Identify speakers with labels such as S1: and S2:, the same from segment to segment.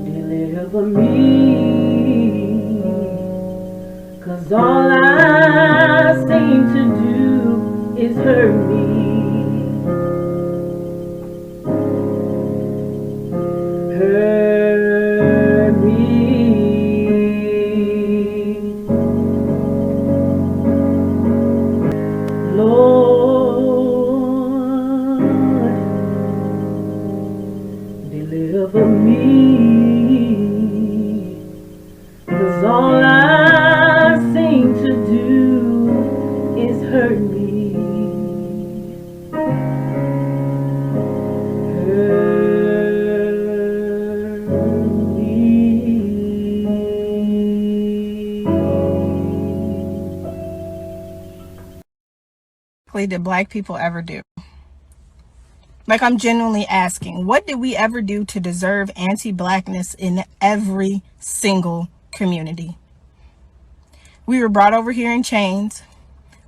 S1: Deliver me, 'cause all I seem to do is hurt me, hurt me, Lord, deliver me, 'cause all I seem to do is hurt me, hurt me.
S2: Did Black people ever do? Like, I'm genuinely asking, what did we ever do to deserve anti-Blackness in every single community? We were brought over here in chains.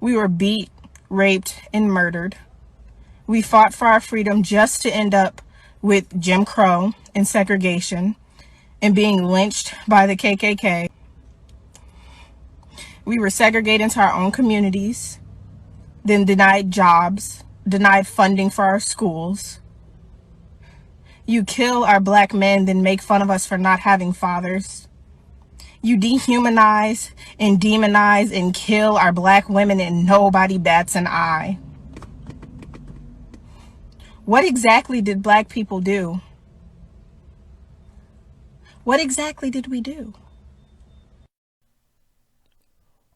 S2: We were beat, raped, and murdered. We fought for our freedom just to end up with Jim Crow and segregation and being lynched by the KKK. We were segregated into our own communities, then denied jobs, denied funding for our schools. You kill our Black men, then make fun of us for not having fathers. You dehumanize and demonize and kill our Black women, and nobody bats an eye. What exactly did Black people do? What exactly did we do?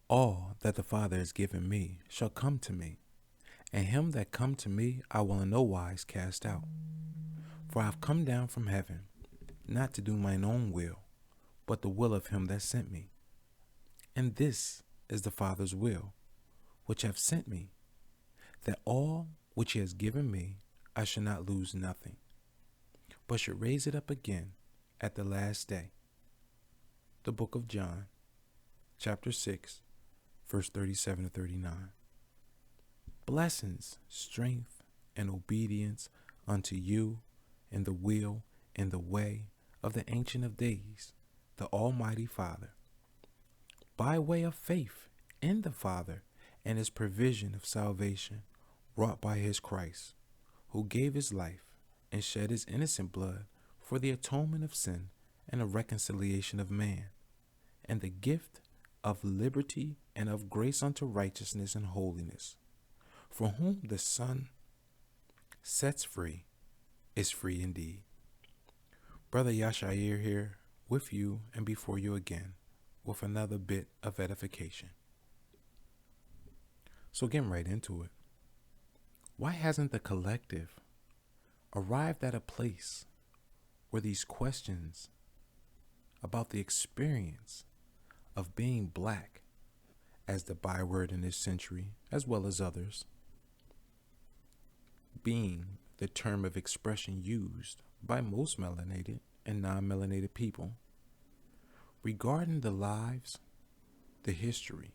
S3: All that the Father has given me shall come to me, and him that come to me I will in no wise cast out. For I have come down from heaven, not to do mine own will, but the will of him that sent me. And this is the Father's will, which hath sent me, that all which he has given me I should not lose nothing, but should raise it up again at the last day. The book of John, chapter 6, verse 37 to 39. Blessings, strength, and obedience unto you in the will and the way of the Ancient of Days, the Almighty Father, by way of faith in the Father and his provision of salvation wrought by his Christ, who gave his life and shed his innocent blood for the atonement of sin and a reconciliation of man, and the gift of liberty and of grace unto righteousness and holiness, for whom the Son sets free is free indeed. Brother Yashair here with you and before you again with another bit of edification. So getting right into it. Why hasn't the collective arrived at a place where these questions about the experience of being Black, as the byword in this century, as well as others, being the term of expression used by most melanated and non-melanated people regarding the lives, the history,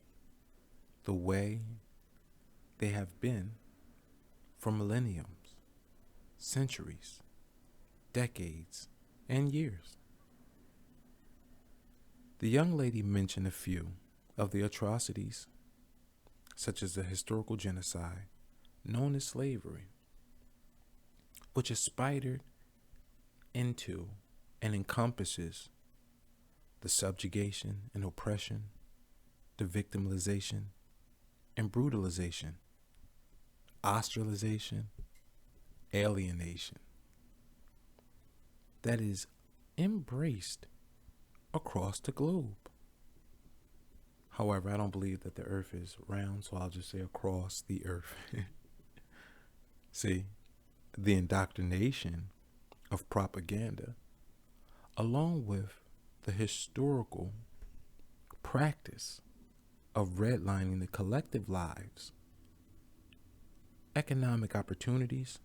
S3: the way they have been for millenniums, centuries, decades, and years. The young lady mentioned a few of the atrocities, such as the historical genocide known as slavery, which is spidered into and encompasses the subjugation and oppression, the victimization and brutalization, ostracization, alienation that is embraced across the globe. However, I don't believe that the earth is round, so I'll just say across the earth. See, the indoctrination of propaganda, along with the historical practice of redlining the collective lives, economic opportunities,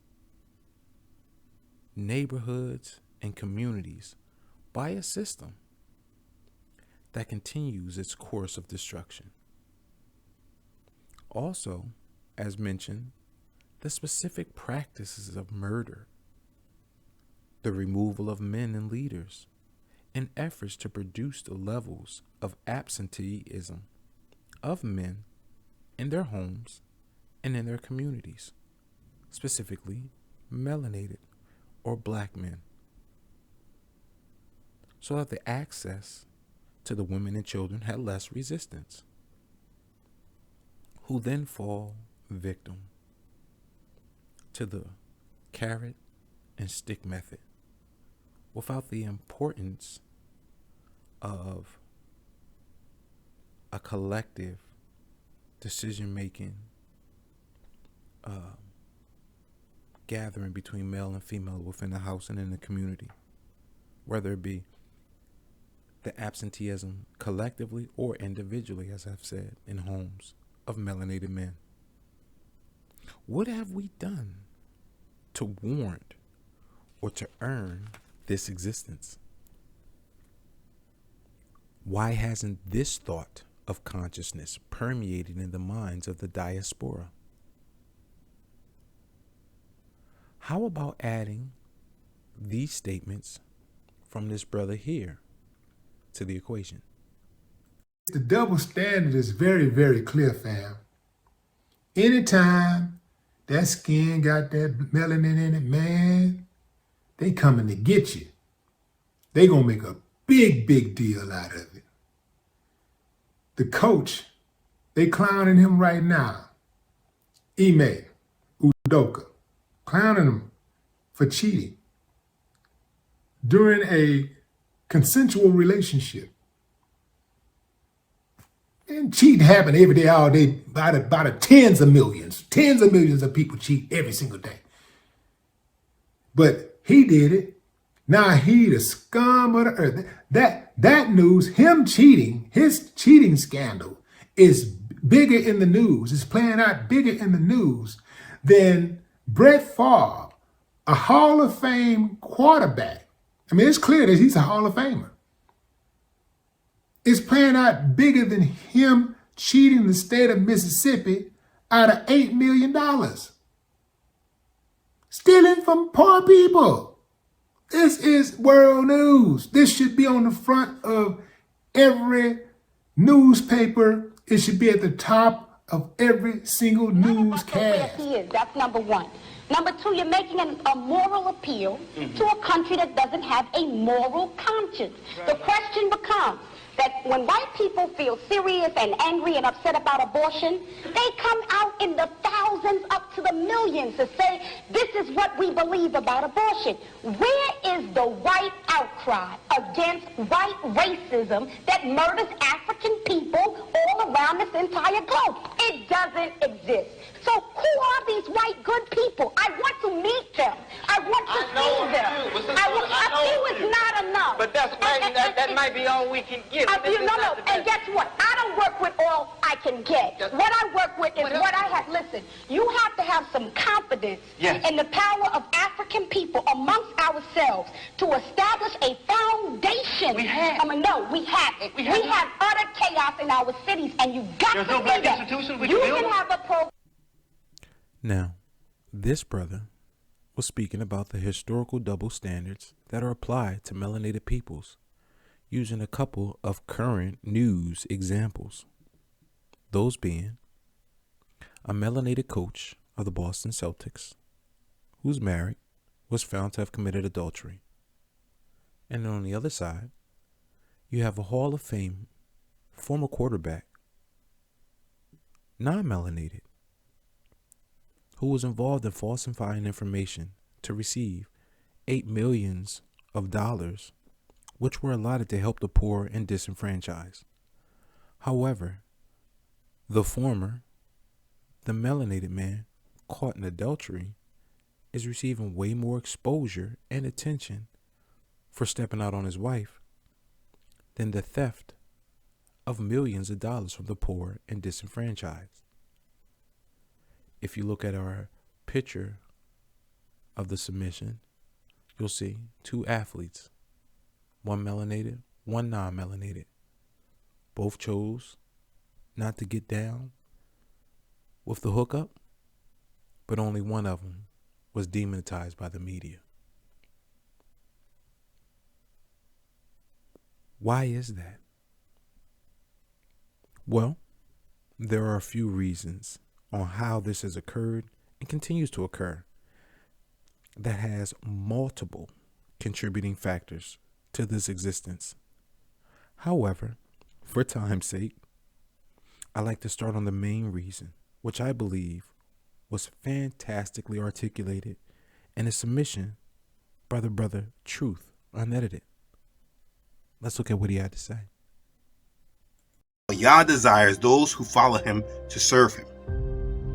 S3: neighborhoods, and communities by a system that continues its course of destruction. Also, as mentioned, the specific practices of murder, the removal of men and leaders, in efforts to produce the levels of absenteeism of men in their homes and in their communities, specifically melanated or black men, so that the access to the women and children had less resistance, who then fall victim to the carrot and stick method without the importance of a collective decision-making gathering between male and female within the house and in the community, whether it be the absenteeism collectively or individually, as I've said, in homes of melanated men. What have we done to warrant or to earn this existence? Why hasn't this thought of consciousness permeated in the minds of the diaspora? How about adding these statements from this brother here to the equation?
S4: The double standard is very, very clear, fam. Anytime that skin got that melanin in it, man, they coming to get you. They gonna make a big, big deal out of it. The coach, they clowning him right now. Ime Udoka, clowning him for cheating during a consensual relationship. And cheating happen every day, all day, by the tens of millions of people cheat every single day. But he did it. Now he the scum of the earth. That news, him cheating, his cheating scandal is bigger in the news. It's playing out bigger in the news than Brett Favre, a Hall of Fame quarterback. I mean, it's clear that he's a Hall of Famer. It's playing out bigger than him cheating the state of Mississippi out of $8 million. Stealing from poor people. This is world news. This should be on the front of every newspaper. It should be at the top of every single newscast.
S5: He is. That's number one. Number two, you're making a moral appeal to a country that doesn't have a moral conscience. Right. The question becomes that when white people feel serious and angry and upset about abortion, they come out in the thousands up to the millions to say, this is what we believe about abortion. Where is the white outcry against white racism that murders African people all around this entire globe? It doesn't exist. So who are these white good people? I want to meet them. I want to see them. A few is not enough.
S6: But that might be all we can get.
S5: No. And guess what? I don't work with all I can get. What I work with is what I have. Listen, you have to have some confidence in the power of African people amongst ourselves to establish a foundation.
S6: We have.
S5: We haven't. We have utter chaos in our cities, and you got
S6: There's
S5: to
S6: no
S5: see
S6: black
S5: that.
S6: institution we
S5: You
S6: can build.
S5: can have a program.
S3: Now, this brother was speaking about the historical double standards that are applied to melanated peoples, using a couple of current news examples. Those being a melanated coach of the Boston Celtics, who's married, was found to have committed adultery. And on the other side, you have a Hall of Fame former quarterback, non-melanated, who was involved in falsifying information to receive $8 million, which were allotted to help the poor and disenfranchised. However, the former, the melanated man caught in adultery, is receiving way more exposure and attention for stepping out on his wife than the theft of millions of dollars from the poor and disenfranchised. If you look at our picture of the submission, you'll see two athletes, one melanated, one non-melanated. Both chose not to get down with the hookup, but only one of them was demonetized by the media. Why is that? Well, there are a few reasons on how this has occurred and continues to occur that has multiple contributing factors to this existence. However, for time's sake, I like to start on the main reason, which I believe was fantastically articulated in a submission by the brother Truth Unedited. Let's look at what he had to say.
S7: Yah desires those who follow him to serve him.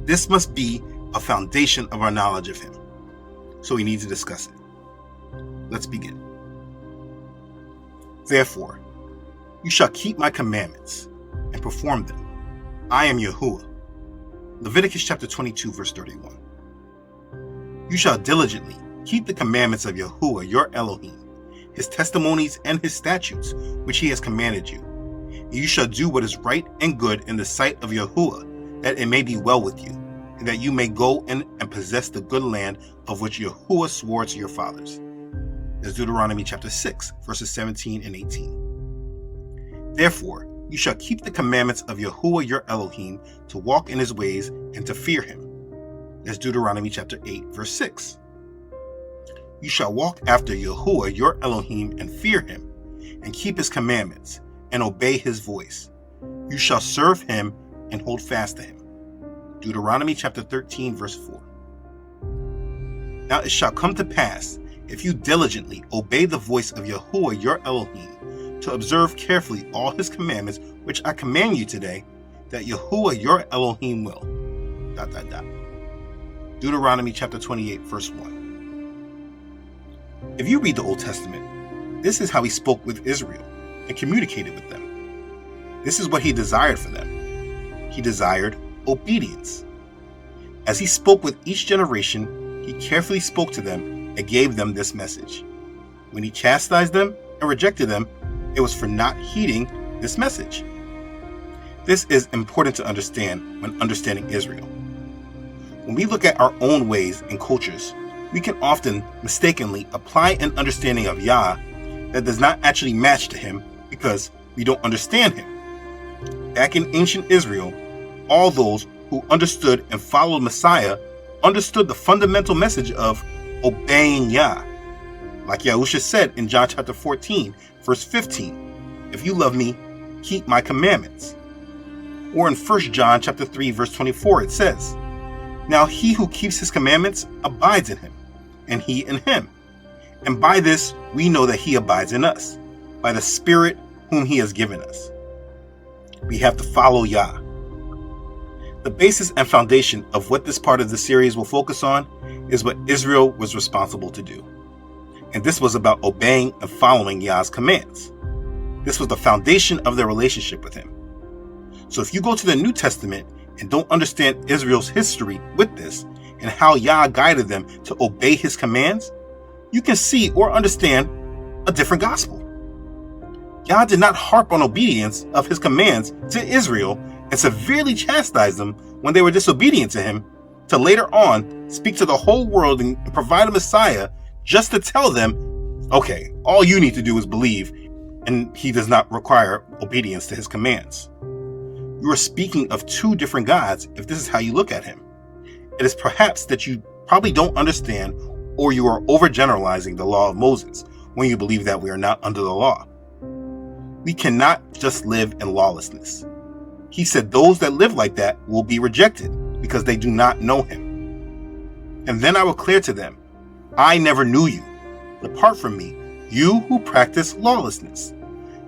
S7: This must be a foundation of our knowledge of him. So we need to discuss it. Let's begin. Therefore, you shall keep my commandments and perform them. I am Yahuwah. Leviticus chapter 22, verse 31. You shall diligently keep the commandments of Yahuwah, your Elohim, his testimonies and his statutes, which he has commanded you. And you shall do what is right and good in the sight of Yahuwah, that it may be well with you, and that you may go in and possess the good land of which Yahuwah swore to your fathers. That's Deuteronomy chapter 6, verses 17 and 18. Therefore, you shall keep the commandments of Yahuwah your Elohim, to walk in his ways and to fear him. That's Deuteronomy chapter 8, verse 6. You shall walk after Yahuwah your Elohim and fear him, and keep his commandments, and obey his voice. You shall serve him and hold fast to him. Deuteronomy chapter 13, verse 4. Now it shall come to pass, if you diligently obey the voice of Yahuwah your Elohim, to observe carefully all his commandments which I command you today, that Yahuwah your Elohim will. Deuteronomy chapter 28, verse 1. If you read the Old Testament, this is how he spoke with Israel and communicated with them. This is what he desired for them. He desired obedience. As he spoke with each generation, he carefully spoke to them and gave them this message. When he chastised them and rejected them, it was for not heeding this message. This is important to understand when understanding Israel. When we look at our own ways and cultures, we can often mistakenly apply an understanding of Yah that does not actually match to him because we don't understand him. Back in ancient Israel, all those who understood and followed Messiah understood the fundamental message of obeying Yah. Like Yahusha said in John chapter 14, verse 15, if you love me, keep my commandments. Or in 1 John chapter 3, verse 24, it says, now he who keeps his commandments abides in him, and he in him. And by this we know that he abides in us, by the Spirit whom he has given us. We have to follow Yah. The basis and foundation of what this part of the series will focus on is what Israel was responsible to do. And this was about obeying and following Yah's commands. This was the foundation of their relationship with him. So if you go to the New Testament and don't understand Israel's history with this and how Yah guided them to obey his commands, you can see or understand a different gospel. Yah did not harp on obedience of his commands to Israel and severely chastise them when they were disobedient to him, to later on speak to the whole world and provide a Messiah just to tell them, okay, all you need to do is believe, and he does not require obedience to his commands. You are speaking of two different gods if this is how you look at him. It is perhaps that you probably don't understand, or you are overgeneralizing the law of Moses when you believe that we are not under the law. We cannot just live in lawlessness. He said those that live like that will be rejected because they do not know him. And then I will declare to them, I never knew you. Depart from me, you who practice lawlessness.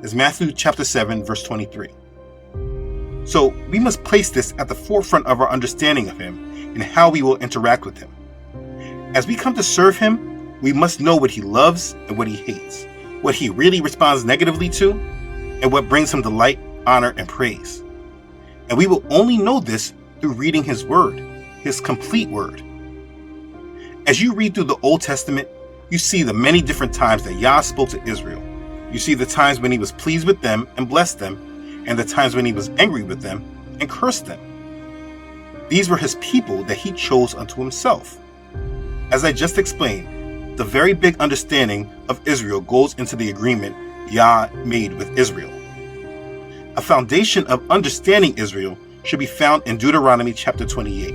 S7: Is Matthew chapter 7, verse 23. So we must place this at the forefront of our understanding of him and how we will interact with him. As we come to serve him, we must know what he loves and what he hates, what he really responds negatively to, and what brings him delight, honor, and praise. And we will only know this through reading his word, his complete word. As you read through the Old Testament, you see the many different times that Yah spoke to Israel. You see the times when he was pleased with them and blessed them, and the times when he was angry with them and cursed them. These were his people that he chose unto himself. As I just explained, the very big understanding of Israel goes into the agreement Yah made with Israel. A foundation of understanding Israel should be found in Deuteronomy chapter 28.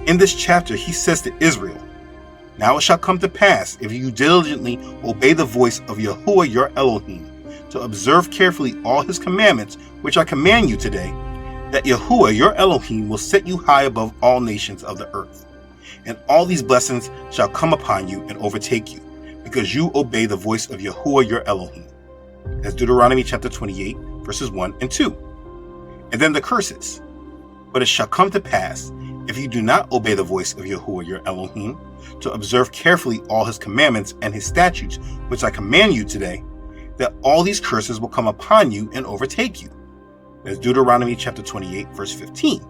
S7: In this chapter, he says to Israel, "Now it shall come to pass, if you diligently obey the voice of Yahuwah your Elohim, to observe carefully all his commandments, which I command you today, that Yahuwah your Elohim will set you high above all nations of the earth. And all these blessings shall come upon you and overtake you, because you obey the voice of Yahuwah your Elohim." That's Deuteronomy chapter 28, verses 1 and 2. And then the curses. "But it shall come to pass, if you do not obey the voice of Yahuwah your Elohim, to observe carefully all his commandments and his statutes, which I command you today, that all these curses will come upon you and overtake you." That's Deuteronomy chapter 28, verse 15.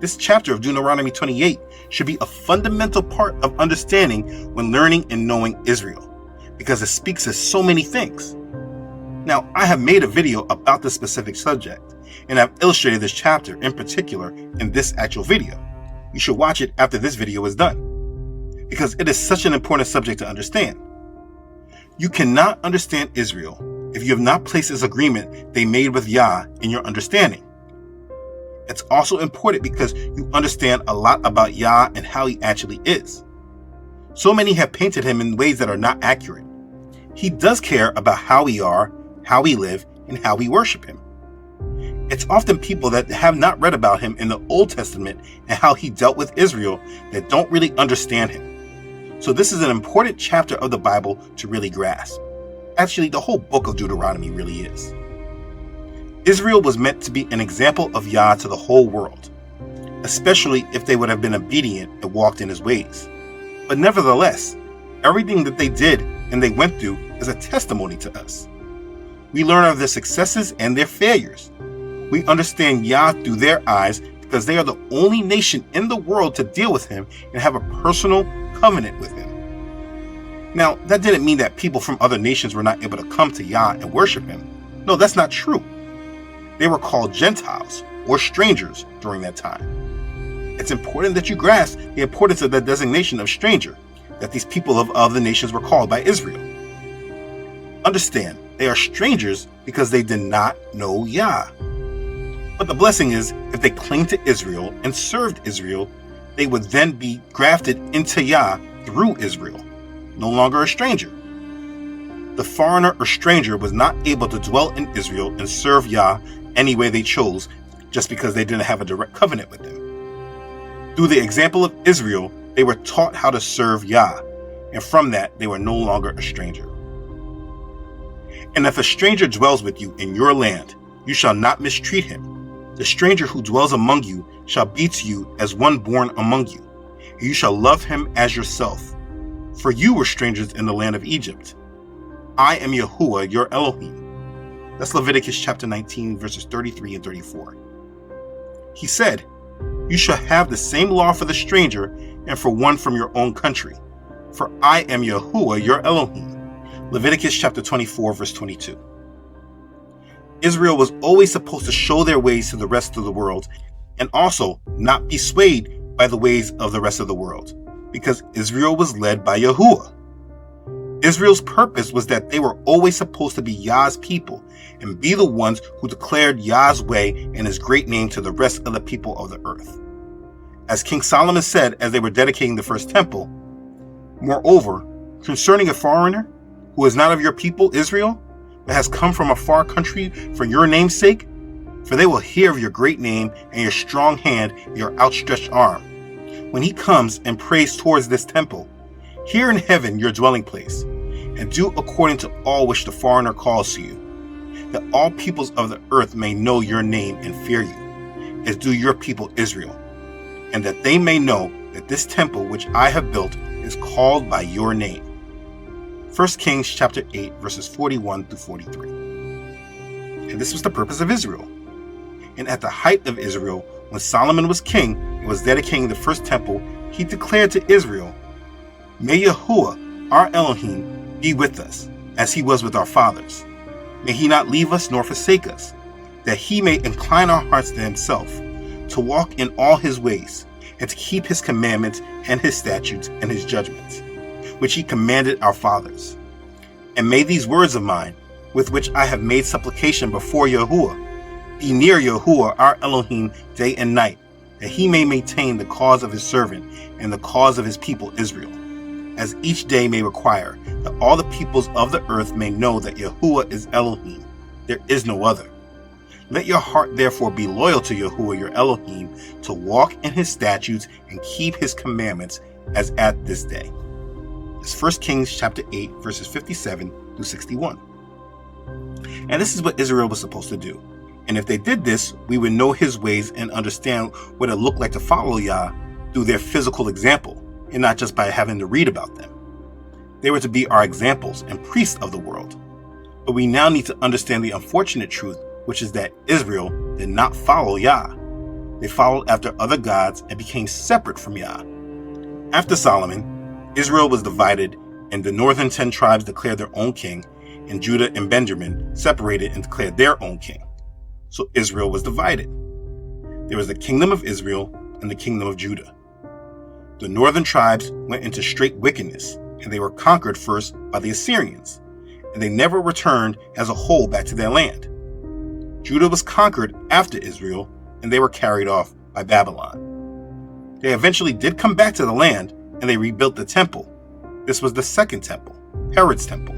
S7: This chapter of Deuteronomy 28 should be a fundamental part of understanding when learning and knowing Israel, because it speaks to so many things. Now, I have made a video about this specific subject, and I've illustrated this chapter in particular in this actual video. You should watch it after this video is done, because it is such an important subject to understand. You cannot understand Israel if you have not placed this agreement they made with Yah in your understanding. It's also important because you understand a lot about Yah and how he actually is. So many have painted him in ways that are not accurate. He does care about how we are, how we live, and how we worship him. It's often people that have not read about him in the Old Testament and how he dealt with Israel that don't really understand him. So this is an important chapter of the Bible to really grasp. Actually, the whole book of Deuteronomy really is. Israel was meant to be an example of Yah to the whole world, especially if they would have been obedient and walked in his ways. But nevertheless, everything that they did and they went through is a testimony to us. We learn of their successes and their failures. We understand Yah through their eyes because they are the only nation in the world to deal with him and have a personal covenant with him. Now, that didn't mean that people from other nations were not able to come to Yah and worship him. No, that's not true. They were called Gentiles or strangers during that time. It's important that you grasp the importance of the designation of stranger, that these people of other nations were called by Israel. Understand, they are strangers because they did not know Yah. But the blessing is, if they clinged to Israel and served Israel, they would then be grafted into Yah through Israel, no longer a stranger. The foreigner or stranger was not able to dwell in Israel and serve Yah any way they chose, just because they didn't have a direct covenant with him. Through the example of Israel, they were taught how to serve Yah, and from that, they were no longer a stranger. "And if a stranger dwells with you in your land, you shall not mistreat him. The stranger who dwells among you shall be to you as one born among you, and you shall love him as yourself. For you were strangers in the land of Egypt. I am Yahuwah your Elohim." That's Leviticus chapter 19, verses 33 and 34. He said, "You shall have the same law for the stranger and for one from your own country. For I am Yahuwah your Elohim." Leviticus chapter 24, verse 22. Israel was always supposed to show their ways to the rest of the world and also not be swayed by the ways of the rest of the world, because Israel was led by Yahuwah. Israel's purpose was that they were always supposed to be Yah's people and be the ones who declared Yah's way and his great name to the rest of the people of the earth. As King Solomon said as they were dedicating the first temple, "Moreover, concerning a foreigner who is not of your people Israel, but has come from a far country for your name's sake, for they will hear of your great name and your strong hand and your outstretched arm. When he comes and prays towards this temple, hear in heaven your dwelling place, and do according to all which the foreigner calls to you, that all peoples of the earth may know your name and fear you, as do your people Israel, and that they may know that this temple which I have built is called by your name. 1 Kings chapter 8, verses 41 through 43. And this was the purpose of Israel. And at the height of Israel, when Solomon was king and was dedicating the first temple, he declared to Israel, "May Yahuwah, our Elohim, be with us, as he was with our fathers. May he not leave us nor forsake us, that he may incline our hearts to himself, to walk in all his ways, and to keep his commandments and his statutes and his judgments, which he commanded our fathers. And may these words of mine, with which I have made supplication before Yahuwah, be near Yahuwah our Elohim day and night, that he may maintain the cause of his servant and the cause of his people Israel, as each day may require, that all the peoples of the earth may know that Yahuwah is Elohim, there is no other. Let your heart therefore be loyal to Yahuwah your Elohim, to walk in his statutes and keep his commandments as at this day." It's 1 Kings chapter 8, verses 57 through 61. And this is what Israel was supposed to do. And if they did this, we would know his ways and understand what it looked like to follow Yah through their physical example, and not just by having to read about them. They were to be our examples and priests of the world. But we now need to understand the unfortunate truth, which is that Israel did not follow Yah. They followed after other gods and became separate from Yah. After Solomon, Israel was divided, and the northern 10 tribes declared their own king, and Judah and Benjamin separated and declared their own king. So Israel was divided. There was the kingdom of Israel and the kingdom of Judah. The northern tribes went into straight wickedness, and they were conquered first by the Assyrians, and they never returned as a whole back to their land. Judah was conquered after Israel, and they were carried off by Babylon. They eventually did come back to the land, and they rebuilt the temple. This was the second temple, Herod's temple.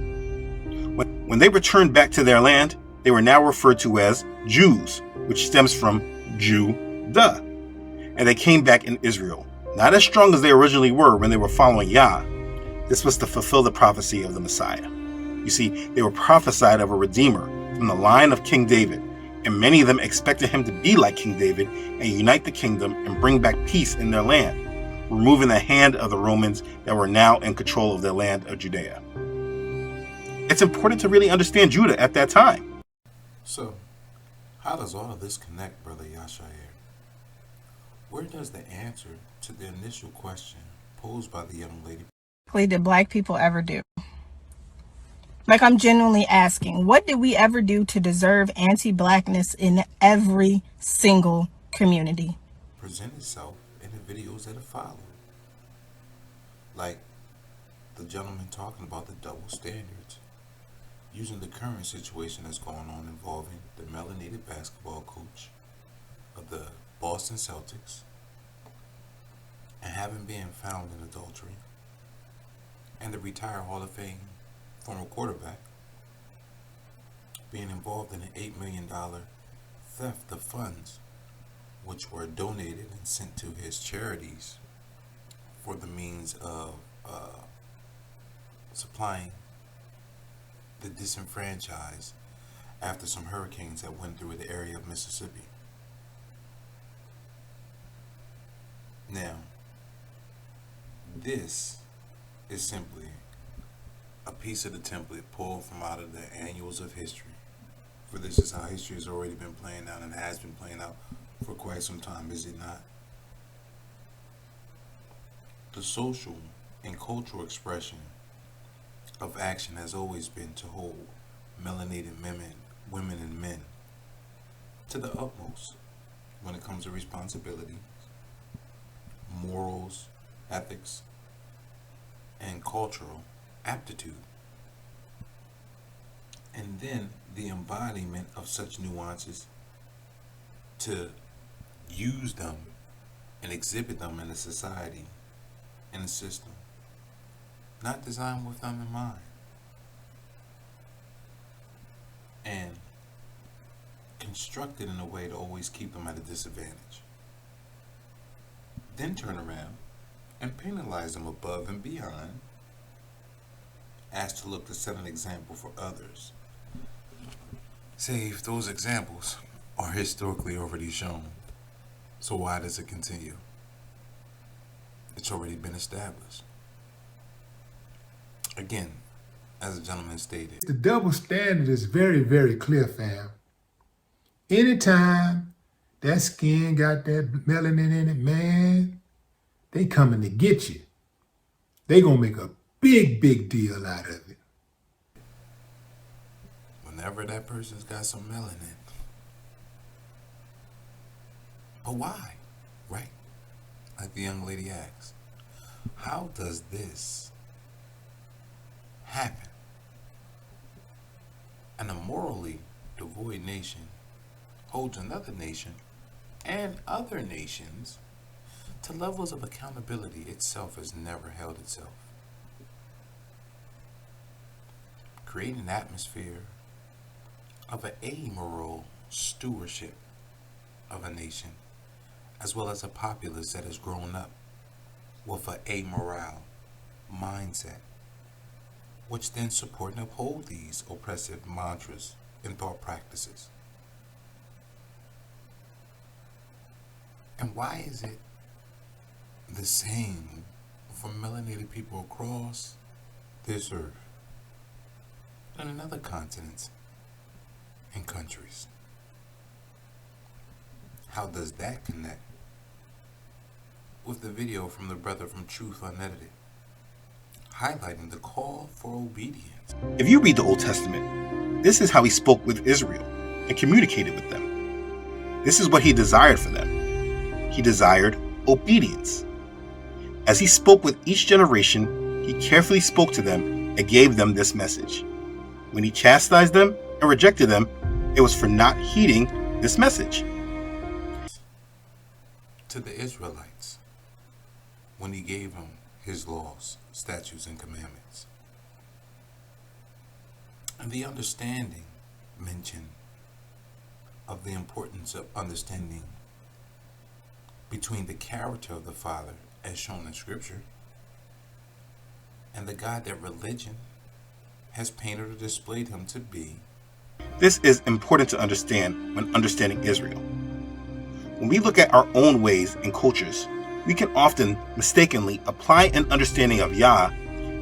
S7: When they returned back to their land, they were now referred to as Jews, which stems from Judah. And they came back in Israel, not as strong as they originally were when they were following Yah. This was to fulfill the prophecy of the Messiah. You see, they were prophesied of a Redeemer from the line of King David, and many of them expected him to be like King David and unite the kingdom and bring back peace in their land, removing the hand of the Romans that were now in control of their land of Judea. It's important to really understand Judah at that time.
S3: So, how does all of this connect, Brother Yashair? Where does the answer to the initial question posed by the young lady?
S2: Did black people ever do? Like, I'm genuinely asking, what did we ever do to deserve anti-blackness in every single community?
S3: Present itself in the videos that follow. Like the gentleman talking about the double standards, using the current situation that's going on involving the melanated basketball coach of the Boston Celtics and having been found in adultery, and the retired Hall of Fame former quarterback being involved in an $8 million theft of funds, which were donated and sent to his charities for the means of supplying the disenfranchised after some hurricanes that went through the area of Mississippi. Now, this is simply a piece of the template pulled from out of the annuals of history. For this is how history has already been playing out and has been playing out for quite some time, is it not? The social and cultural expression of action has always been to hold melanated women and men to the utmost when it comes to responsibility, morals, ethics, and cultural aptitude. And then the embodiment of such nuances to use them and exhibit them in a society, in a system, not designed with them in mind. And constructed in a way to always keep them at a disadvantage. Then turn around and penalize them above and beyond, as to look to set an example for others. Save those examples are historically already shown. So why does it continue? It's already been established. Again, as the gentleman stated,
S4: the double standard is very, very clear, fam. Anytime that skin got that melanin in it, man, they coming to get you. They gonna make a big, big deal out of it.
S3: whenever that person's got some melanin. But why? Right? Like the young lady asked, how does this happen? And a morally devoid nation holds another nation and other nations to levels of accountability itself has never held itself. Creating an atmosphere of an amoral stewardship of a nation, as well as a populace that has grown up with an amoral mindset, which then support and uphold these oppressive mantras and thought practices. And why is it the same for melanated people across this earth and in other continents and countries? How does that connect with the video from the brother from Truth Unedited, highlighting the call for obedience?
S7: If you read the Old Testament, this is how he spoke with Israel and communicated with them. This is what he desired for them. He desired obedience. As he spoke with each generation, he carefully spoke to them and gave them this message. When he chastised them and rejected them, it was for not heeding this message.
S3: To the Israelites, when he gave them his laws, statutes, and commandments, and the understanding mentioned of the importance of understanding between the character of the Father as shown in Scripture and the God that religion has painted or displayed him to be.
S7: This is important to understand when understanding Israel. When we look at our own ways and cultures, we can often mistakenly apply an understanding of Yah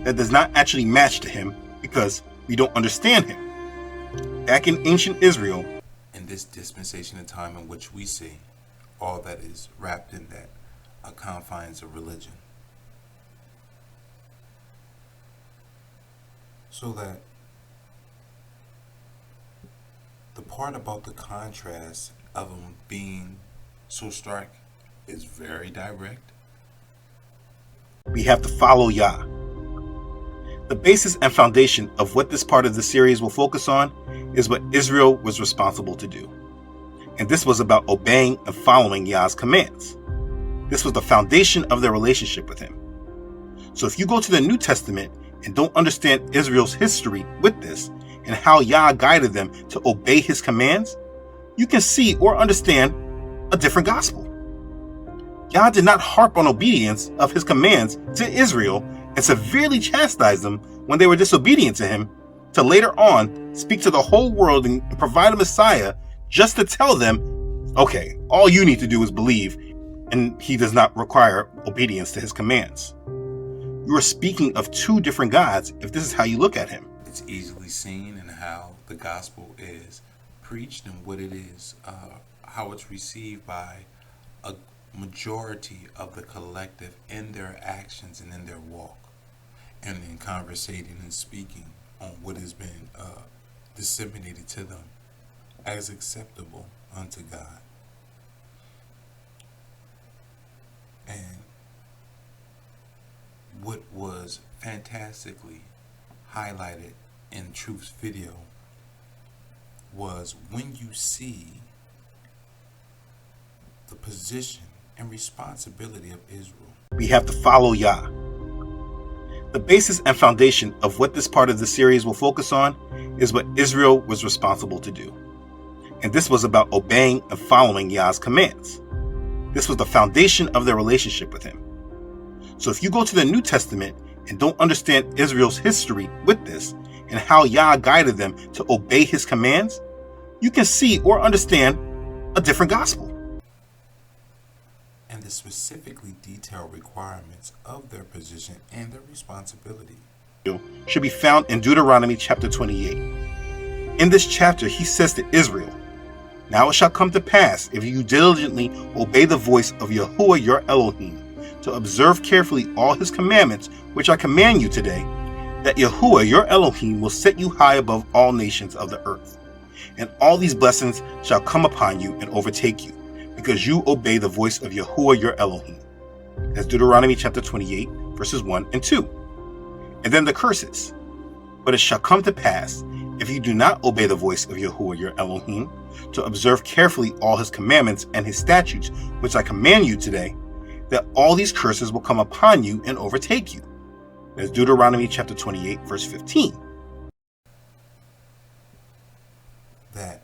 S7: that does not actually match to him because we don't understand him. Back in ancient Israel,
S3: in this dispensation of time in which we see all that is wrapped in that confines of religion, so that the part about the contrast of them being so stark is very direct.
S7: we have to follow Yah. The basis and foundation of what this part of the series will focus on is what Israel was responsible to do. And this was about obeying and following Yah's commands. This was the foundation of their relationship with him. So if you go to the New Testament and don't understand Israel's history with this and how Yah guided them to obey his commands, you can see or understand a different gospel. Yah did not harp on obedience of his commands to Israel and severely chastise them when they were disobedient to him, to later on speak to the whole world and provide a Messiah just to tell them, okay, all you need to do is believe, and he does not require obedience to his commands. You are speaking of two different gods if this is how you look at him.
S3: It's easily seen in how the gospel is preached and what it is, how it's received by a majority of the collective in their actions and in their walk, and in conversating and speaking on what has been disseminated to them as acceptable unto God. And what was fantastically highlighted in Truth's video was when you see the position and responsibility of Israel.
S7: We have to follow Yah. The basis and foundation of what this part of the series will focus on is what Israel was responsible to do. And this was about obeying and following Yah's commands. This was the foundation of their relationship with him. So if you go to the New Testament and don't understand Israel's history with this and how Yah guided them to obey his commands, you can see or understand a different gospel.
S3: And the the specifically detailed requirements of their position and their responsibility
S7: should be found in Deuteronomy chapter 28. In this chapter, he says to Israel, "Now it shall come to pass, if you diligently obey the voice of Yahuwah your Elohim, to observe carefully all his commandments, which I command you today, that Yahuwah your Elohim will set you high above all nations of the earth. And all these blessings shall come upon you and overtake you, because you obey the voice of Yahuwah your Elohim." That's Deuteronomy chapter 28, verses 1 and 2. And then the curses. "But it shall come to pass, if you do not obey the voice of Yahuwah your Elohim, to observe carefully all his commandments and his statutes, which I command you today, that all these curses will come upon you and overtake you." That's Deuteronomy chapter 28, verse 15.
S3: that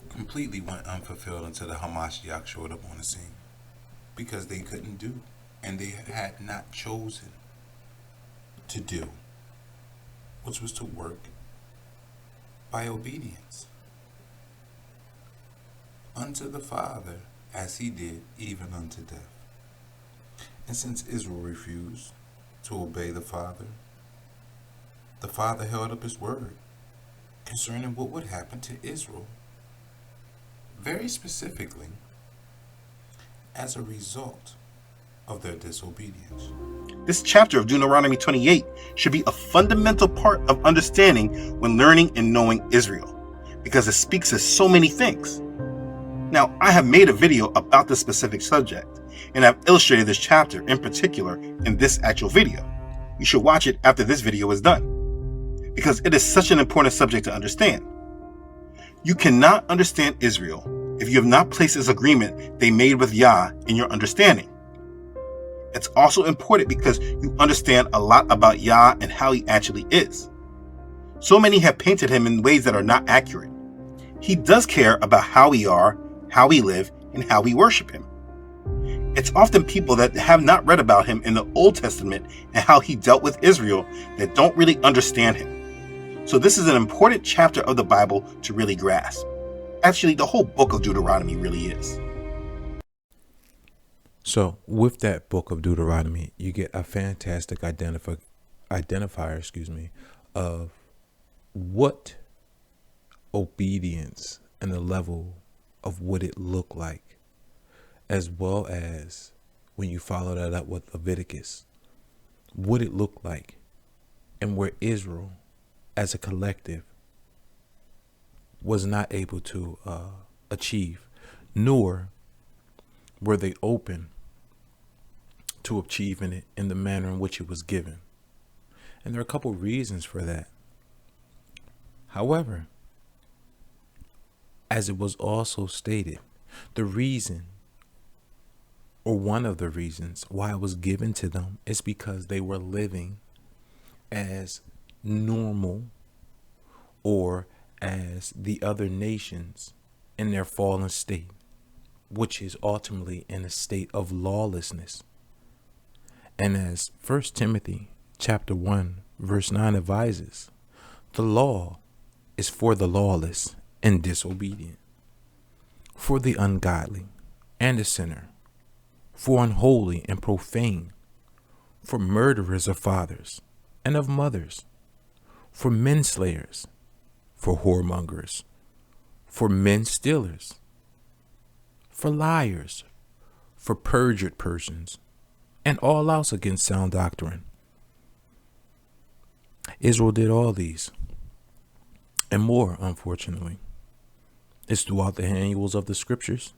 S3: completely went unfulfilled until the Hamashiach showed up on the scene, because they couldn't do, and they had not chosen to do, which was to work by obedience unto the Father, as he did even unto death. And since Israel refused to obey the Father held up his word concerning what would happen to Israel, very specifically as a result of their disobedience.
S7: This chapter of Deuteronomy 28 should be a fundamental part of understanding when learning and knowing Israel, because it speaks to so many things. Now, I have made a video about this specific subject, and I've illustrated this chapter in particular in this actual video. You should watch it after this video is done, because it is such an important subject to understand. You cannot understand Israel if you have not placed this agreement they made with Yah in your understanding. It's also important because you understand a lot about Yah and how he actually is. So many have painted him in ways that are not accurate. He does care about how we are, how we live, and how we worship him. It's often people that have not read about him in the Old Testament and how he dealt with Israel that don't really understand him. So this is an important chapter of the Bible to really grasp. Actually, the whole book of Deuteronomy really is.
S3: So with that book of Deuteronomy, you get a fantastic identifier, of what obedience and the level of what it looked like, as well as when you follow that up with Leviticus, what it looked like, and where Israel as a collective was not able to achieve, nor were they open to achieving it in the manner in which it was given. And there are a couple reasons for that. However, as it was also stated, the reason, or one of the reasons why it was given to them, is because they were living as normal, or as the other nations in their fallen state, which is ultimately in a state of lawlessness. And as 1 Timothy chapter 1 verse 9 advises, the law is for the lawless and disobedient, for the ungodly and the sinner, for unholy and profane, for murderers of fathers and of mothers, for menslayers, for whoremongers, for men stealers, for liars, for perjured persons, and all else against sound doctrine. Israel did all these and more, unfortunately. It's throughout the annuals of the scriptures.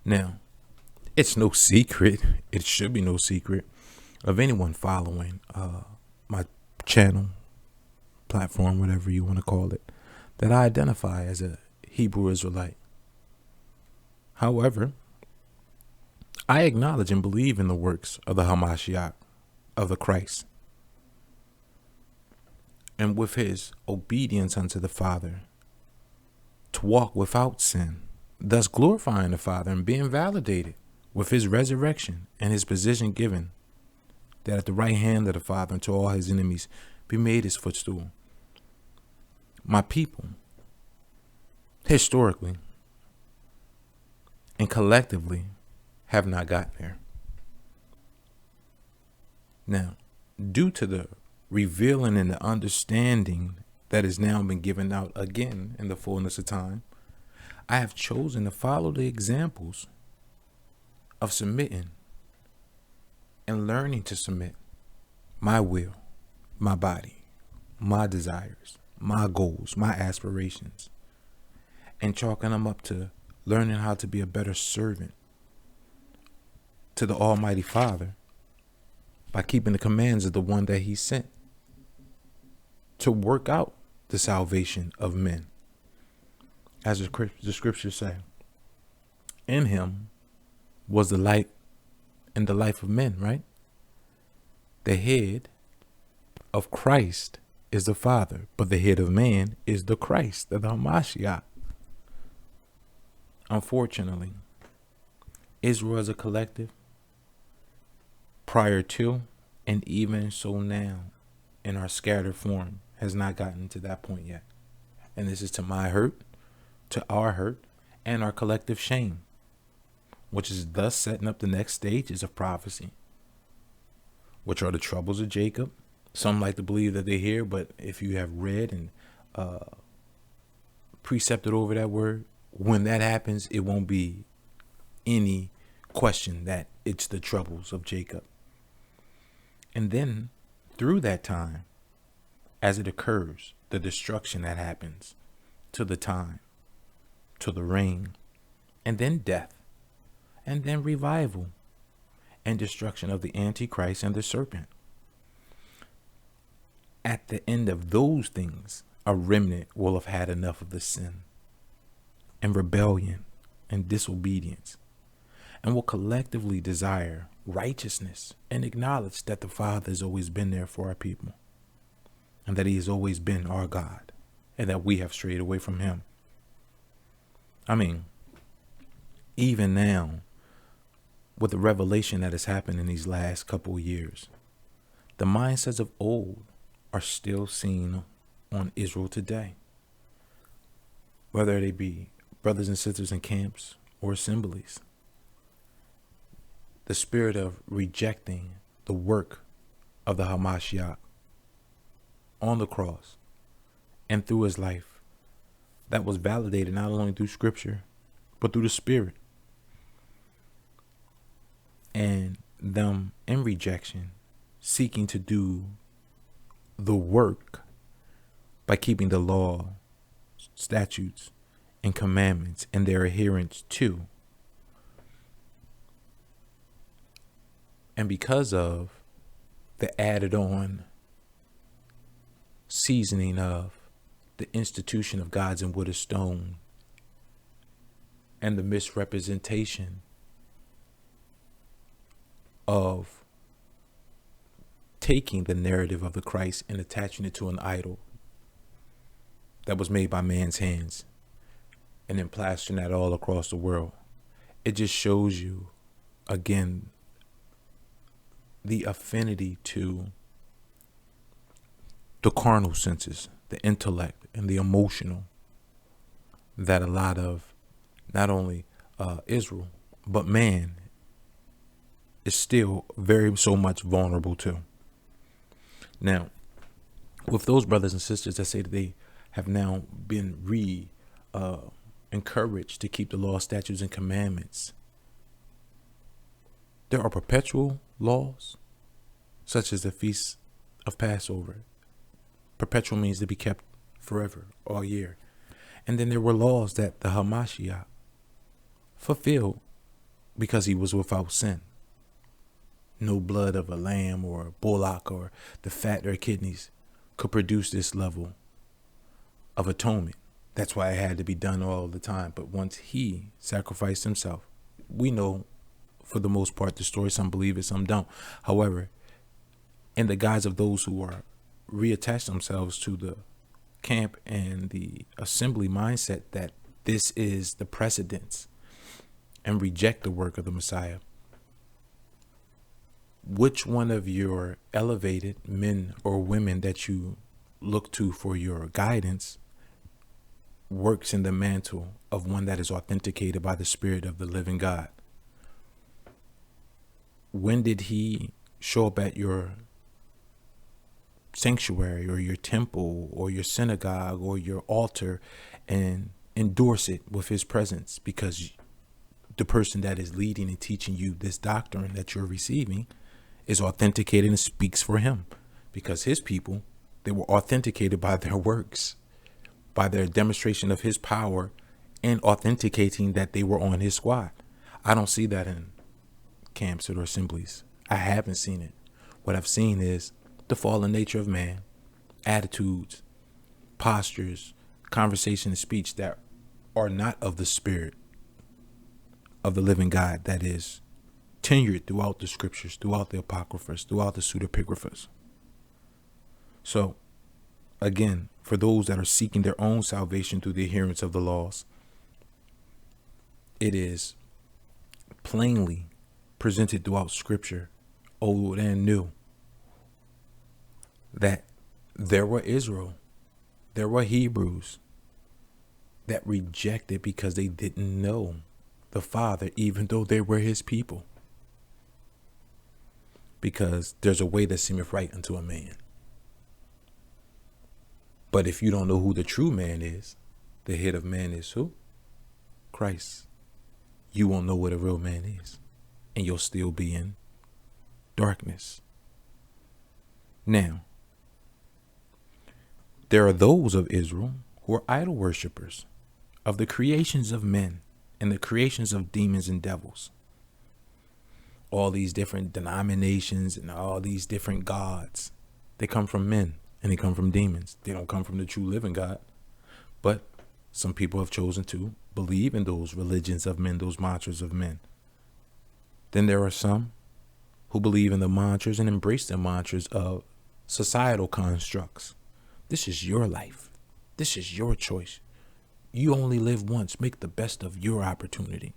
S3: Now, it's no secret, it should be no secret of anyone following my channel, platform, whatever you want to call it, that I identify as a Hebrew Israelite. However, I acknowledge and believe in the works of the Hamashiach, of the Christ, and with his obedience unto the Father, to walk without sin, thus glorifying the Father and being validated with his resurrection and his position given, that at the right hand of the Father unto all his enemies be made his footstool. My people, historically, and collectively have not gotten there. Now, due to the revealing and the understanding that has now been given out again in the fullness of time, I have chosen to follow the examples of submitting and learning to submit my will, my body, my desires, my goals, my aspirations, and chalking them up to learning how to be a better servant to the Almighty Father by keeping the commands of the one that he sent to work out the salvation of men. As the scriptures say, in him was the light and the life of men, right? The head of Christ is the Father, but the head of man is the Christ, the Hamashiach. Unfortunately, Israel as a collective, prior to and even so now in our scattered form, has not gotten to that point yet. And this is to my hurt, to our hurt, and our collective shame, which is thus setting up the next stages of prophecy, which are the troubles of Jacob. Some like to believe that they're here, but if you have read and precepted over that word, when that happens, it won't be any question that it's the troubles of Jacob. And then through that time, as it occurs, the destruction that happens to the time, to the reign, and then death, and then revival and destruction of the Antichrist and the serpent. At the end of those things, a remnant will have had enough of the sin and rebellion and disobedience, and will collectively desire righteousness and acknowledge that the Father has always been there for our people, and that he has always been our God, and that we have strayed away from him. I mean, even now, with the revelation that has happened in these last couple of years, the mindsets of old are still seen on Israel today, whether they be brothers and sisters in camps or assemblies. The spirit of rejecting the work of the Hamashiach on the cross and through his life that was validated not only through scripture, but through the spirit. And them in rejection, seeking to do the work by keeping the law, statutes, and commandments and their adherence to. And because of the added on seasoning of the institution of gods in wood or stone and the misrepresentation of taking the narrative of the Christ and attaching it to an idol that was made by man's hands and then plastering that all across the world, it just shows you again the affinity to the carnal senses, the intellect and the emotional that a lot of not only Israel but man is still very so much vulnerable to. Now, with those brothers and sisters that say that they have now been encouraged to keep the law, statutes, and commandments, there are perpetual laws, such as the Feast of Passover. Perpetual means to be kept forever, all year. And then there were laws that the Hamashiach fulfilled because he was without sin. No blood of a lamb or a bullock or the fat or kidneys could produce this level of atonement. That's why it had to be done all the time. But once he sacrificed himself, we know for the most part the story, some believe it, some don't. However, in the guise of those who are reattach themselves to the camp and the assembly mindset that this is the precedence and reject the work of the Messiah, which one of your elevated men or women that you look to for your guidance works in the mantle of one that is authenticated by the Spirit of the living God. When did he show up at your sanctuary or your temple or your synagogue or your altar and endorse it with his presence? Because the person that is leading and teaching you this doctrine that you're receiving is authenticated and speaks for him, because his people, they were authenticated by their works, by their demonstration of his power, and authenticating that they were on his squad. I don't see that in camps or assemblies. I haven't seen it. What I've seen is the fallen nature of man, attitudes, postures, conversation, and speech that are not of the Spirit of the living God, that is tenured throughout the scriptures, throughout the apocryphas, throughout the pseudepigraphas. So, again, for those that are seeking their own salvation through the adherence of the laws, it is plainly presented throughout scripture, old and new, that there were Israel, there were Hebrews that rejected because they didn't know the Father, even though they were his people. Because there's a way that seemeth right unto a man. But if you don't know who the true man is, the head of man is who? Christ. You won't know what a real man is, and you'll still be in darkness. Now, there are those of Israel who are idol worshippers of the creations of men and the creations of demons and devils. All these different denominations and all these different gods, they come from men and they come from demons. They don't come from the true living God. But some people have chosen to believe in those religions of men, those mantras of men. Then there are some who believe in the mantras and embrace the mantras of societal constructs. This is your life. This is your choice. You only live once. Make the best of your opportunity.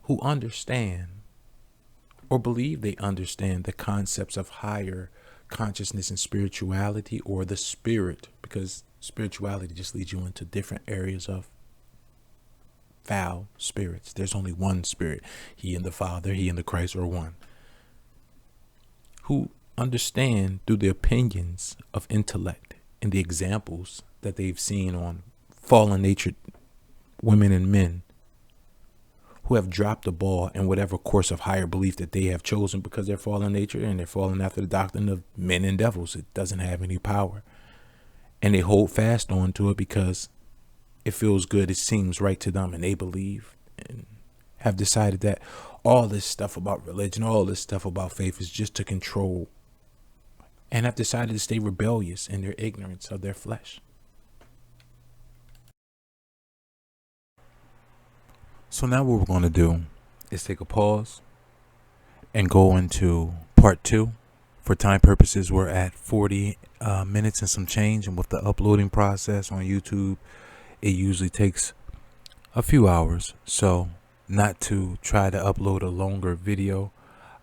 S3: Who understand or believe they understand the concepts of higher consciousness and spirituality, or the spirit, because spirituality just leads you into different areas of foul spirits. There's only one spirit. He and the Father, he and the Christ are one. Who understand through the opinions of intellect and the examples that they've seen on fallen natured women and men who have dropped the ball in whatever course of higher belief that they have chosen, because they're fallen nature and they're falling after the doctrine of men and devils. It doesn't have any power. And they hold fast on to it because it feels good. It seems right to them, and they believe and have decided that all this stuff about religion, all this stuff about faith is just to control, and have decided to stay rebellious in their ignorance of their flesh. So now what we're going to do is take a pause and go into part 2. For time purposes, we're at 40 minutes and some change. And with the uploading process on YouTube, it usually takes a few hours. So not to try to upload a longer video,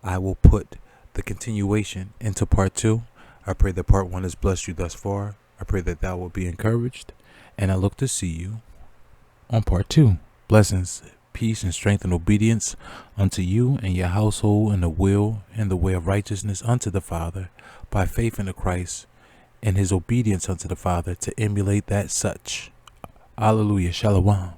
S3: I will put the continuation into part 2. I pray that part 1 has blessed you thus far. I pray that thou will be encouraged. And I look to see you on part 2. Blessings, peace, and strength and obedience unto you and your household, in the will and the way of righteousness unto the Father, by faith in the Christ and his obedience unto the Father, to emulate that such. Hallelujah. Shalom.